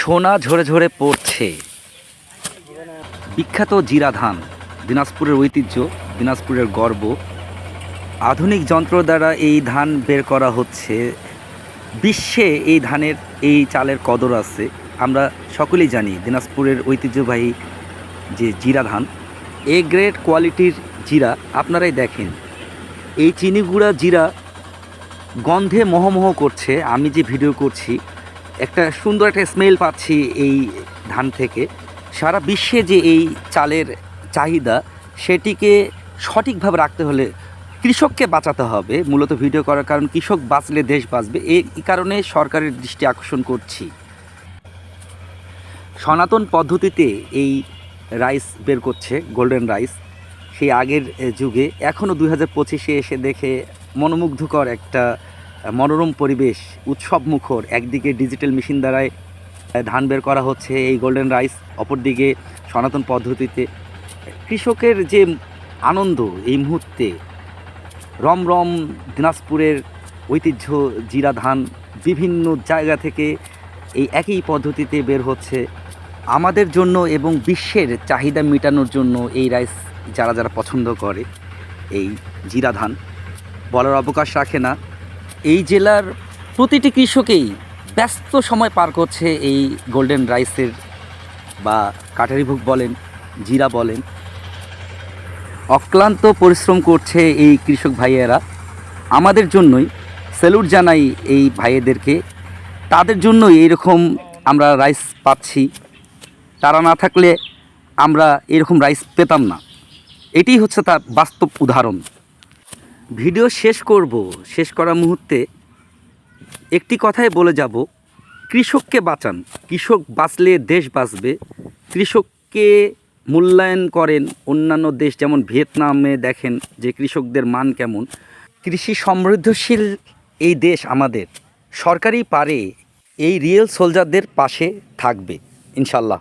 সোনা ঝরে ঝরে পড়ছে। বিখ্যাত জিরা ধান, দিনাজপুরের ঐতিহ্য, দিনাজপুরের গর্ব। আধুনিক যন্ত্র দ্বারা এই ধান বের করা হচ্ছে। বিশ্বে এই ধানের, এই চালের কদর আছে। আমরা সকলেই জানি দিনাজপুরের ঐতিহ্যবাহী যে জিরা ধান, এ গ্রেড কোয়ালিটির জিরা। আপনারাই দেখেন, এই চিনি গুঁড়া জিরা গন্ধে মহমহ করছে। আমি যে ভিডিও করছি, একটা সুন্দর একটা স্মেল পাচ্ছি এই ধান থেকে। সারা বিশ্বে যে এই চালের চাহিদা, সেটিকে সঠিকভাবে রাখতে হলে কৃষককে বাঁচাতে হবে। মূলত ভিডিও করার কারণ, কৃষক বাঁচলে দেশ বাঁচবে, এই কারণে সরকারের দৃষ্টি আকর্ষণ করছি। সনাতন পদ্ধতিতে এই রাইস বের করছে, গোল্ডেন রাইস। সেই আগের যুগে, এখনও 2025-এ এসে দেখে মনোমুগ্ধকর একটা মনোরম পরিবেশ, উৎসবমুখর। একদিকে ডিজিটাল মেশিন দ্বারায় ধান বের করা হচ্ছে এই গোল্ডেন রাইস, অপরদিকে সনাতন পদ্ধতিতে। কৃষকের যে আনন্দ এই মুহূর্তে, রমরম দিনাজপুরের ঐতিহ্য জিরা ধান বিভিন্ন জায়গা থেকে এই একই পদ্ধতিতে বের হচ্ছে আমাদের জন্য এবং বিশ্বের চাহিদা মেটানোর জন্য। এই রাইস যারা যারা পছন্দ করে, এই জিরা ধান বলার অবকাশ রাখে না। এই জেলার প্রতিটি কৃষকেই ব্যস্ত সময় পার করছে এই গোল্ডেন রাইসের, বা কাটারিভোগ বলেন, জিরা বলেন। অক্লান্ত পরিশ্রম করছে এই কৃষক ভাইয়েরা। আমাদের জন্যই স্যালুট জানাই এই ভাইয়েদেরকে। তাদের জন্যই এইরকম আমরা রাইস পাচ্ছি। তারা না থাকলে আমরা এরকম রাইস পেতাম না। এটাই হচ্ছে তার বাস্তব উদাহরণ। ভিডিও শেষ করার মুহূর্তে একটি কথাই বলে যাব, কৃষককে বাঁচান। কৃষক বাঁচলে দেশ বাঁচবে। কৃষককে মূল্যায়ন করেন। অন্যান্য দেশ যেমন ভিয়েতনামে দেখেন যে কৃষকদের মান কেমন। কৃষি সমৃদ্ধশীল এই দেশ আমাদের। সরকারই পারে এই রিয়েল সোলজারদের পাশে থাকবে, ইনশাল্লাহ।